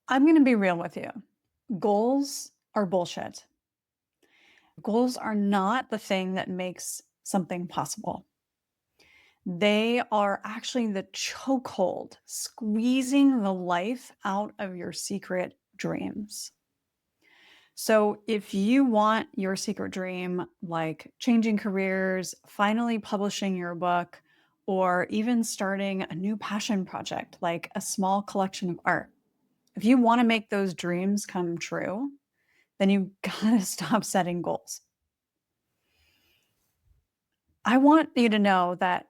I'm going to be real with you. Goals are bullshit. Goals are not the thing that makes something possible. They are actually the chokehold, squeezing the life out of your secret dreams. So, if you want your secret dream, like changing careers, finally publishing your book, or even starting a new passion project, like a small collection of art, if you want to make those dreams come true, then you gotta stop setting goals. I want you to know that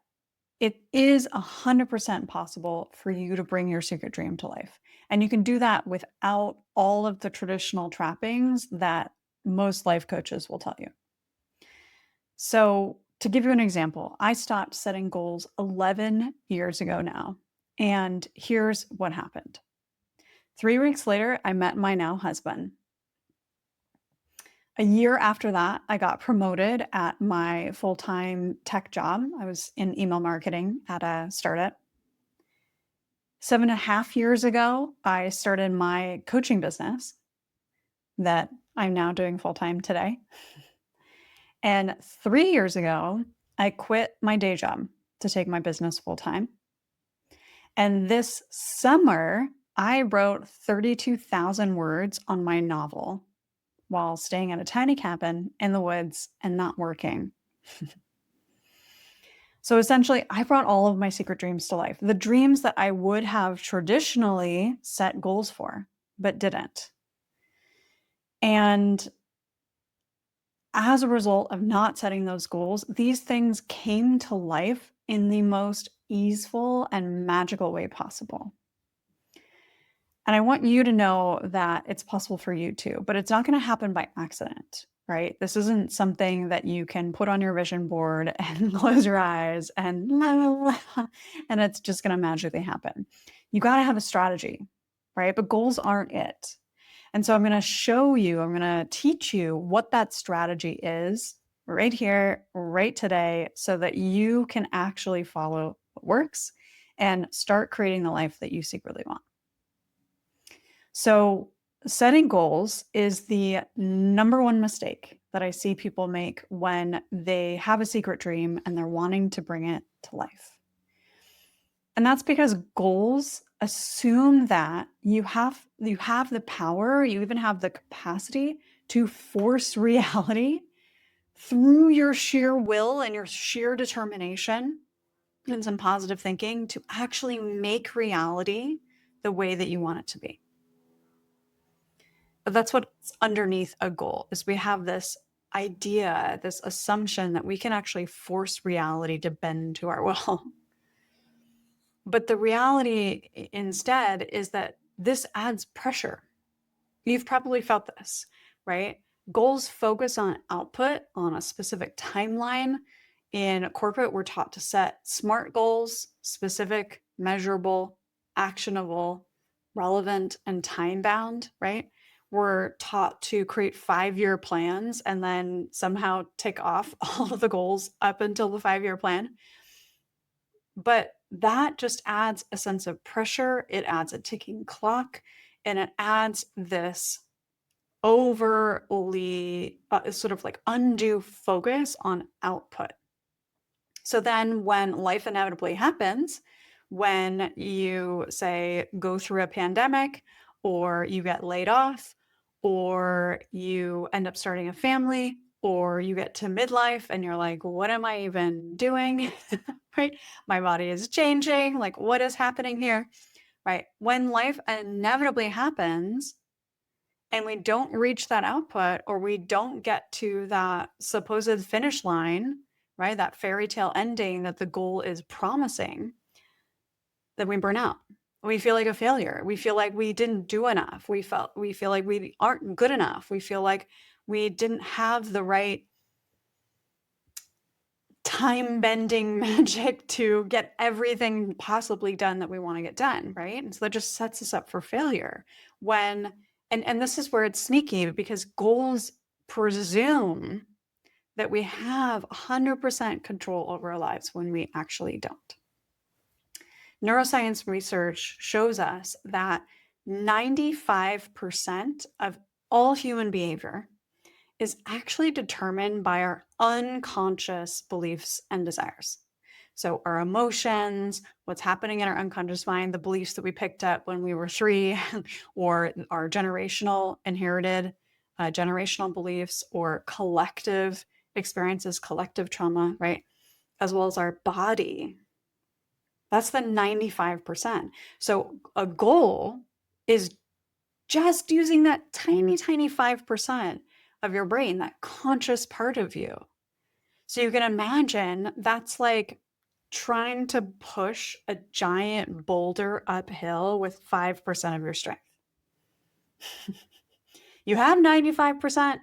it is 100% possible for you to bring your secret dream to life. And you can do that without all of the traditional trappings that most life coaches will tell you. So, to give you an example, I stopped setting goals 11 years ago now. And here's what happened. 3 weeks later, I met my now husband. A year after that, I got promoted at my full-time tech job. I was in email marketing at a startup. 7.5 years ago, I started my coaching business that I'm now doing full-time today. And 3 years ago, I quit my day job to take my business full-time. And this summer, I wrote 32,000 words on my novel while staying at a tiny cabin in the woods and not working. So essentially, I brought all of my secret dreams to life. The dreams that I would have traditionally set goals for, but didn't. And as a result of not setting those goals, these things came to life in the most easeful and magical way possible. And I want you to know that it's possible for you too, but it's not going to happen by accident, right? This isn't something that you can put on your vision board and close your eyes and la, la, la, and it's just going to magically happen. You got to have a strategy, right? But goals aren't it. And so I'm going to show you, I'm going to teach you what that strategy is right here, right today, so that you can actually follow what works and start creating the life that you secretly want. So, setting goals is the number one mistake that I see people make when they have a secret dream and they're wanting to bring it to life. And that's because goals assume that you have the power, you even have the capacity to force reality through your sheer will and your sheer determination and some positive thinking to actually make reality the way that you want it to be. But that's what's underneath a goal is we have this idea, this assumption that we can actually force reality to bend to our will. But the reality instead is that this adds pressure. You've probably felt this, right? Goals focus on output on a specific timeline. In corporate, we're taught to set SMART goals, specific, measurable, actionable, relevant, and time bound, right? We're taught to create 5-year plans and then somehow tick off all of the goals up until the 5-year plan. But that just adds a sense of pressure. It adds a ticking clock and it adds this overly sort of like undue focus on output. So then when life inevitably happens, when you say go through a pandemic or you get laid off or you end up starting a family or you get to midlife and you're like, what am I even doing? Right? My body is changing. Like, what is happening here? Right? When life inevitably happens, and we don't reach that output or we don't get to that supposed finish line, right? That fairy tale ending that the goal is promising, then we burn out. We feel like a failure. We feel like we didn't do enough. We feel like we aren't good enough. We feel like we didn't have the right time bending magic to get everything possibly done that we want to get done, right? And so that just sets us up for failure when and this is where it's sneaky because goals presume that we have 100% control over our lives when we actually don't. Neuroscience research shows us that 95% of all human behavior is actually determined by our unconscious beliefs and desires. So, our emotions, what's happening in our unconscious mind, the beliefs that we picked up when we were 3, or our generational, inherited generational beliefs, or collective experiences, collective trauma, right? As well as our body. That's the 95%. So, a goal is just using that tiny, tiny 5% of your brain, that conscious part of you. So you can imagine that's like trying to push a giant boulder uphill with 5% of your strength. You have 95%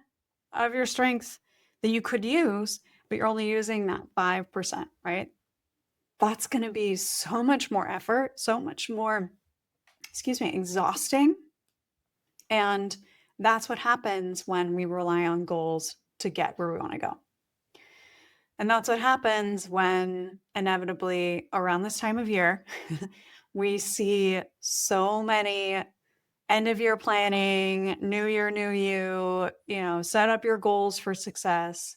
of your strength that you could use, but you're only using that 5%, right? That's going to be so much more effort, so much more, exhausting. And that's what happens when we rely on goals to get where we want to go. And that's what happens when inevitably around this time of year, we see so many end of year planning, new year, new you, set up your goals for success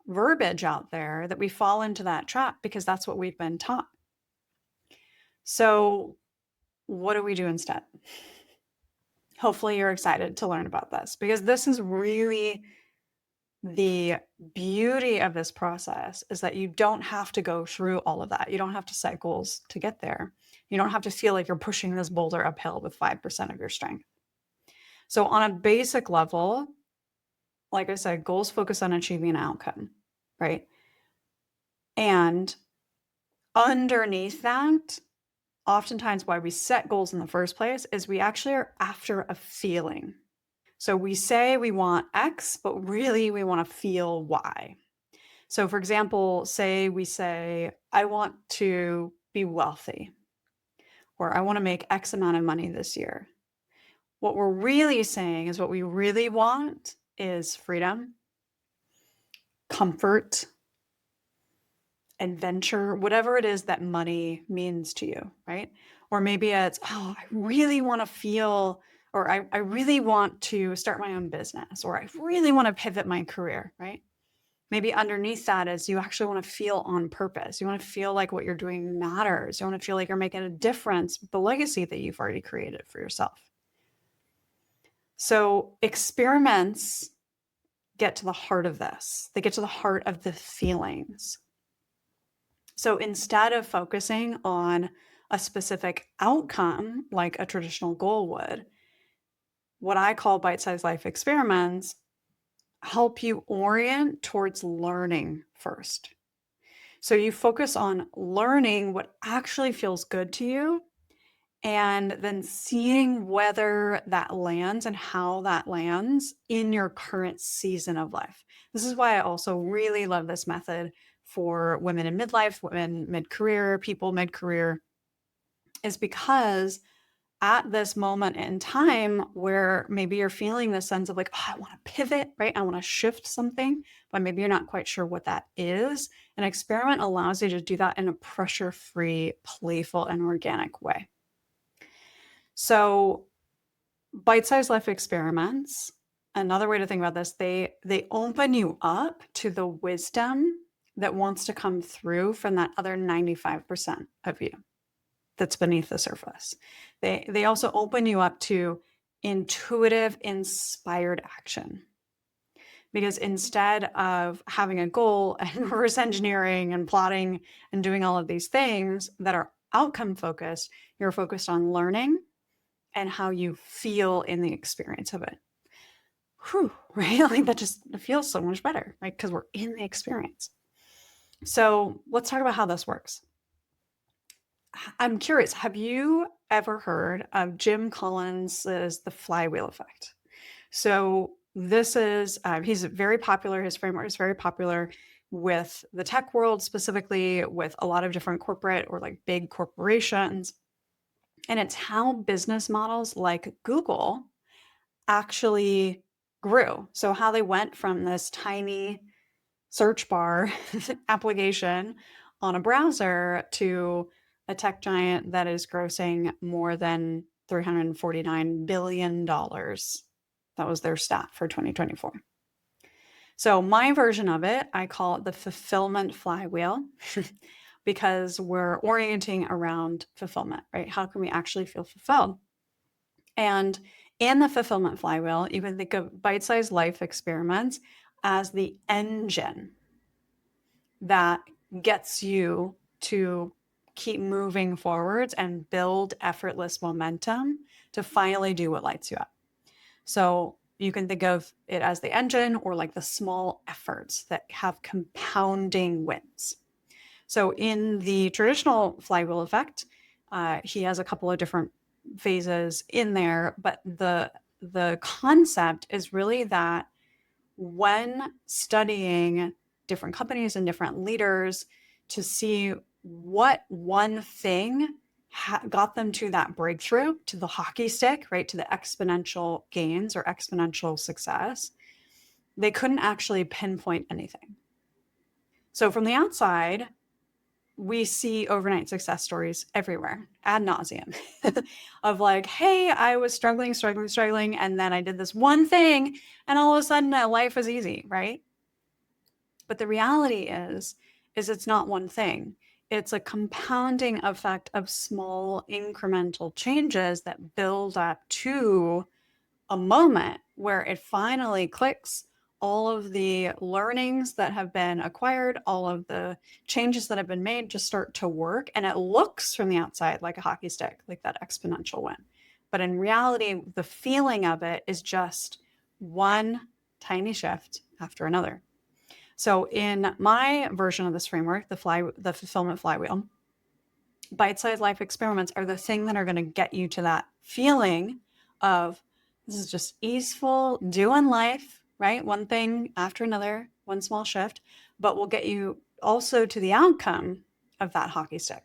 verbiage out there that we fall into that trap because that's what we've been taught. So, what do we do instead? Hopefully, you're excited to learn about this because this is really the beauty of this process is that you don't have to go through all of that. You don't have to set goals to get there. You don't have to feel like you're pushing this boulder uphill with 5% of your strength. So, on a basic level, like I said, goals focus on achieving an outcome, right? And underneath that, oftentimes why we set goals in the first place is we actually are after a feeling. So we say we want X, but really we want to feel Y. So for example, say we say, I want to be wealthy, or I want to make X amount of money this year. What we're really saying is what we really want is freedom, comfort, adventure, whatever it is that money means to you, right? Or maybe it's, oh, I really want to feel, or I really want to start my own business, or I really want to pivot my career, right? Maybe underneath that is you actually want to feel on purpose. You want to feel like what you're doing matters. You want to feel like you're making a difference with the legacy that you've already created for yourself. So experiments get to the heart of this. They get to the heart of the feelings. So instead of focusing on a specific outcome like a traditional goal would, what I call bite-sized life experiments help you orient towards learning first. So you focus on learning what actually feels good to you and then seeing whether that lands and how that lands in your current season of life. This is why I also really love this method for women in midlife, women mid-career, people mid-career, is because at this moment in time where maybe you're feeling this sense of like, oh, I want to pivot, right? I want to shift something, but maybe you're not quite sure what that is. An experiment allows you to do that in a pressure-free, playful, and organic way. So bite-sized life experiments, another way to think about this, they open you up to the wisdom that wants to come through from that other 95% of you that's beneath the surface. They also open you up to intuitive, inspired action. Because instead of having a goal and reverse engineering and plotting and doing all of these things that are outcome focused, you're focused on learning and how you feel in the experience of it. Whew, right? Like that just feels so much better, right? Because we're in the experience. So let's talk about how this works. I'm curious, have you ever heard of Jim Collins' The Flywheel Effect? So this is, he's very popular, his framework is very popular with the tech world, specifically with a lot of different corporate or like big corporations. And it's how business models like Google actually grew. So how they went from this tiny search bar application on a browser to a tech giant that is grossing more than $349 billion. That was their stat for 2024. So my version of it, I call it the fulfillment flywheel because we're orienting around fulfillment, right? How can we actually feel fulfilled? And in the fulfillment flywheel, you can think of bite-sized life experiments as the engine that gets you to keep moving forwards and build effortless momentum to finally do what lights you up. So you can think of it as the engine or like the small efforts that have compounding wins. So in the traditional flywheel effect, he has a couple of different phases in there, but the concept is really that when studying different companies and different leaders to see what one thing got them to that breakthrough, to the hockey stick, right, to the exponential gains or exponential success, they couldn't actually pinpoint anything. So from the outside, we see overnight success stories everywhere, ad nauseum, of like, hey, I was struggling, and then I did this one thing, and all of a sudden life was easy, right? But the reality is it's not one thing. It's a compounding effect of small incremental changes that build up to a moment where it finally clicks. All of the learnings that have been acquired, all of the changes that have been made just start to work. And it looks from the outside like a hockey stick, like that exponential win. But in reality, the feeling of it is just one tiny shift after another. So in my version of this framework, the fulfillment flywheel, bite-sized life experiments are the thing that are going to get you to that feeling of this is just easeful, doing life, right? One thing after another, one small shift, but will get you also to the outcome of that hockey stick.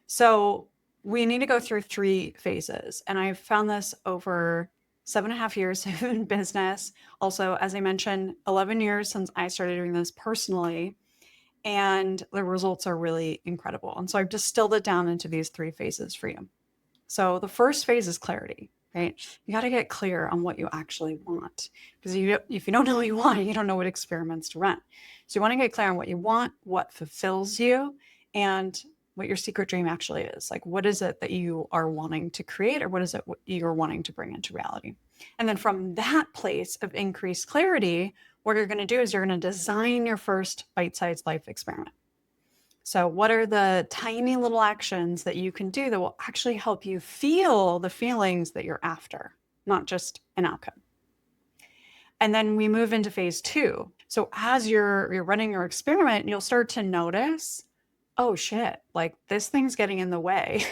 So we need to go through 3 phases. And I've found this over 7.5 years in business. Also, as I mentioned, 11 years since I started doing this personally. And the results are really incredible. And so I've distilled it down into these 3 phases for you. So the first phase is clarity, right? You got to get clear on what you actually want. Because if you don't know what you want, you don't know what experiments to run. So you want to get clear on what you want, what fulfills you, and what your secret dream actually is. Like, what is it that you are wanting to create, or what is it you're wanting to bring into reality? And then from that place of increased clarity, what you're going to do is you're going to design your first bite-sized life experiment. So what are the tiny little actions that you can do that will actually help you feel the feelings that you're after, not just an outcome? And then we move into phase 2. So as you're running your experiment, you'll start to notice, oh shit, like this thing's getting in the way.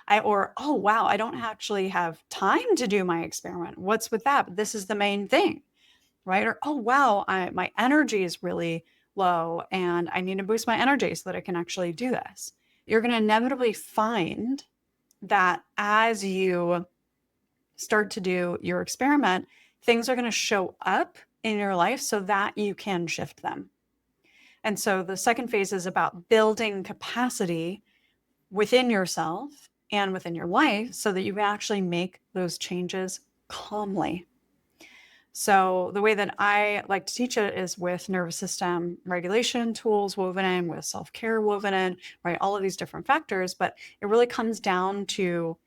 Oh wow, I don't actually have time to do my experiment. What's with that? But this is the main thing, right? Or, oh wow, my energy is really low and I need to boost my energy so that I can actually do this. You're going to inevitably find that as you start to do your experiment, things are going to show up in your life so that you can shift them. And so the second phase is about building capacity within yourself and within your life so that you can actually make those changes calmly. So the way that I like to teach it is with nervous system regulation tools woven in, with self-care woven in, right? All of these different factors, but it really comes down to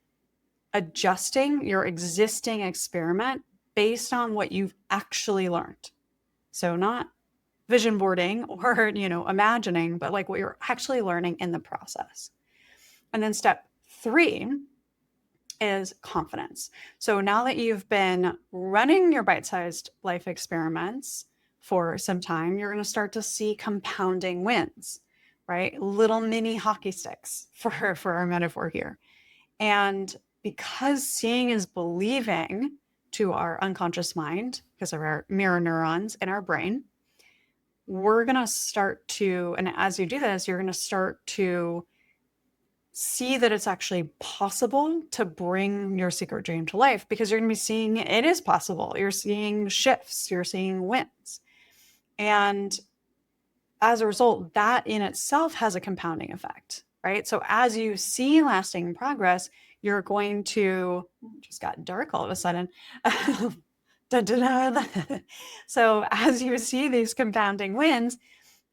adjusting your existing experiment based on what you've actually learned. So not vision boarding or, imagining, but like what you're actually learning in the process. And then step 3 is confidence. So now that you've been running your bite-sized life experiments for some time, you're going to start to see compounding wins, right? Little mini hockey sticks for our metaphor here. And because seeing is believing to our unconscious mind, because of our mirror neurons in our brain, we're going to start to, and as you do this, you're going to start to see that it's actually possible to bring your secret dream to life, because you're going to be seeing it is possible. You're seeing shifts, you're seeing wins. And as a result, that in itself has a compounding effect, right? So as you see lasting progress, you're going to, it just got dark all of a sudden. So as you see these compounding wins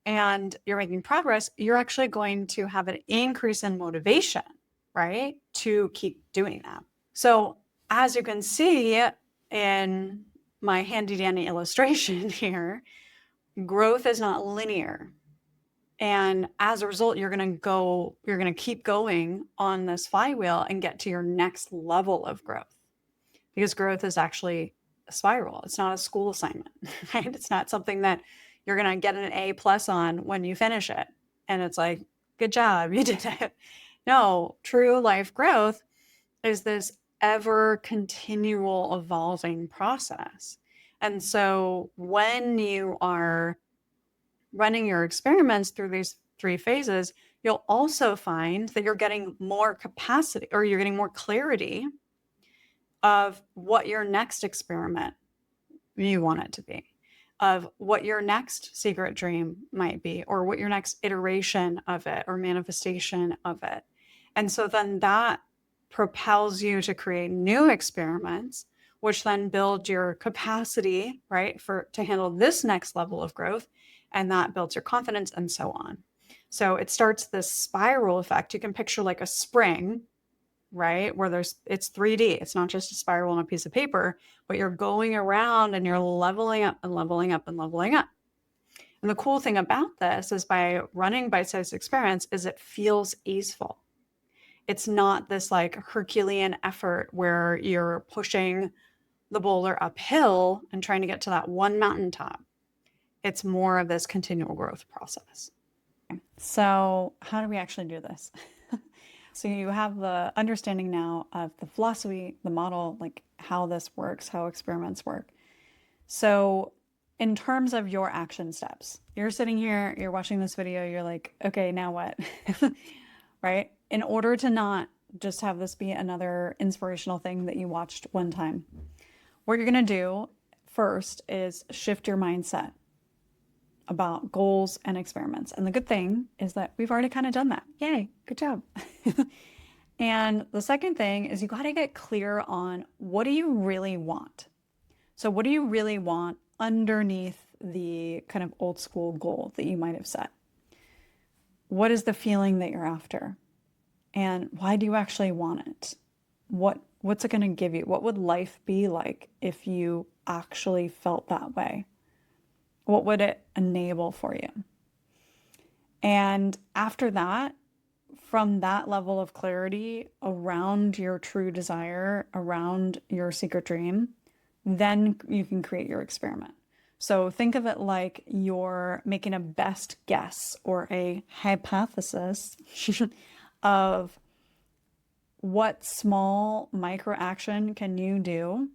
and you're making progress, you're actually going to have an increase in motivation, right? To keep doing that. So as you can see in my handy dandy illustration here, growth is not linear. And as a result, you're going to keep going on this flywheel and get to your next level of growth, because growth is actually a spiral. It's not a school assignment, right? It's not something that you're going to get an A+ on when you finish it. And it's like, good job, you did it. No, true life growth is this ever continual evolving process. And so when you are running your experiments through these 3 phases, you'll also find that you're getting more capacity, or you're getting more clarity of what your next experiment you want it to be, of what your next secret dream might be, or what your next iteration of it or manifestation of it. And so then that propels you to create new experiments, which then build your capacity, right, to handle this next level of growth. And that builds your confidence, and so on. So it starts this spiral effect. You can picture like a spring, right? Where it's 3D. It's not just a spiral on a piece of paper, but you're going around and you're leveling up and leveling up and leveling up. And the cool thing about this is, by running bite-sized experiments, is it feels easeful. It's not this like Herculean effort where you're pushing the boulder uphill and trying to get to that one mountaintop. It's more of this continual growth process. So how do we actually do this? So you have the understanding now of the philosophy, the model, like how this works, how experiments work. So in terms of your action steps, you're sitting here, you're watching this video, you're like, okay, now what? Right? In order to not just have this be another inspirational thing that you watched one time, what you're going to do first is shift your mindset about goals and experiments. And the good thing is that we've already kind of done that. Yay, good job. And the second thing is, you got to get clear on, what do you really want? So what do you really want underneath the kind of old school goal that you might have set? What is the feeling that you're after? And why do you actually want it? What's it going to give you? What would life be like if you actually felt that way? What would it enable for you? And after that, from that level of clarity around your true desire, around your secret dream, then you can create your experiment. So think of it like you're making a best guess or a hypothesis of what small micro action can you do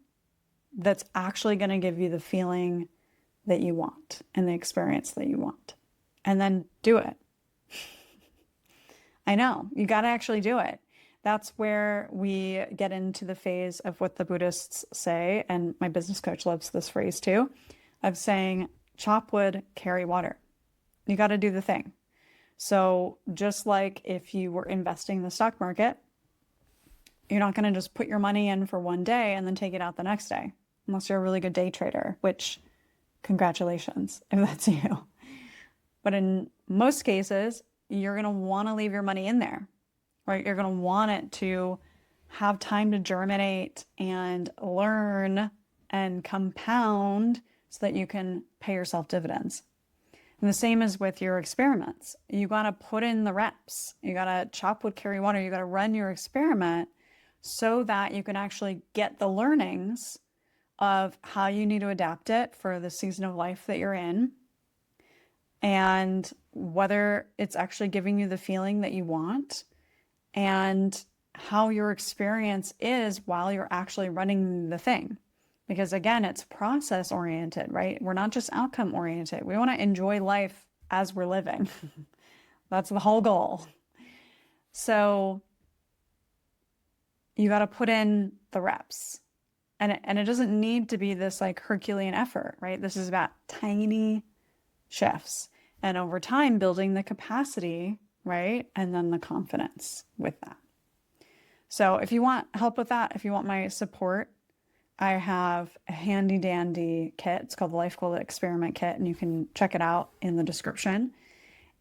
that's actually going to give you the feeling that you want and the experience that you want. And then do it. I know, you got to actually do it. That's where we get into the phase of what the Buddhists say, and my business coach loves this phrase too, of saying, chop wood, carry water. You got to do the thing. So just like if you were investing in the stock market, you're not going to just put your money in for one day and then take it out the next day, unless you're a really good day trader, which congratulations if that's you. But in most cases, you're going to want to leave your money in there, right? You're going to want it to have time to germinate and learn and compound so that you can pay yourself dividends. And the same is with your experiments. You got to put in the reps. You got to chop wood, carry water. You got to run your experiment so that you can actually get the learnings of how you need to adapt it for the season of life that you're in, and whether it's actually giving you the feeling that you want, and how your experience is while you're actually running the thing. Because again, it's process oriented, right? We're not just outcome oriented. We want to enjoy life as we're living. That's the whole goal. So you got to put in the reps. And it doesn't need to be this like Herculean effort, right? This is about tiny shifts. And over time, building the capacity, right? And then the confidence with that. So if you want help with that, if you want my support, I have a handy dandy kit. It's called the Life Goal Experiment Kit, and you can check it out in the description.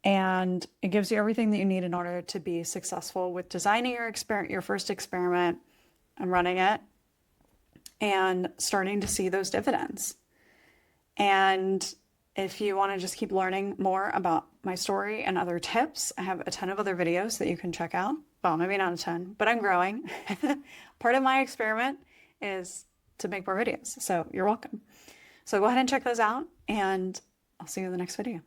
And it gives you everything that you need in order to be successful with designing your first experiment and running it and starting to see those dividends. And if you want to just keep learning more about my story and other tips, I have a ton of other videos that you can check out. Well, maybe not a ton, but I'm growing. Part of my experiment is to make more videos. So you're welcome. So go ahead and check those out, and I'll see you in the next video.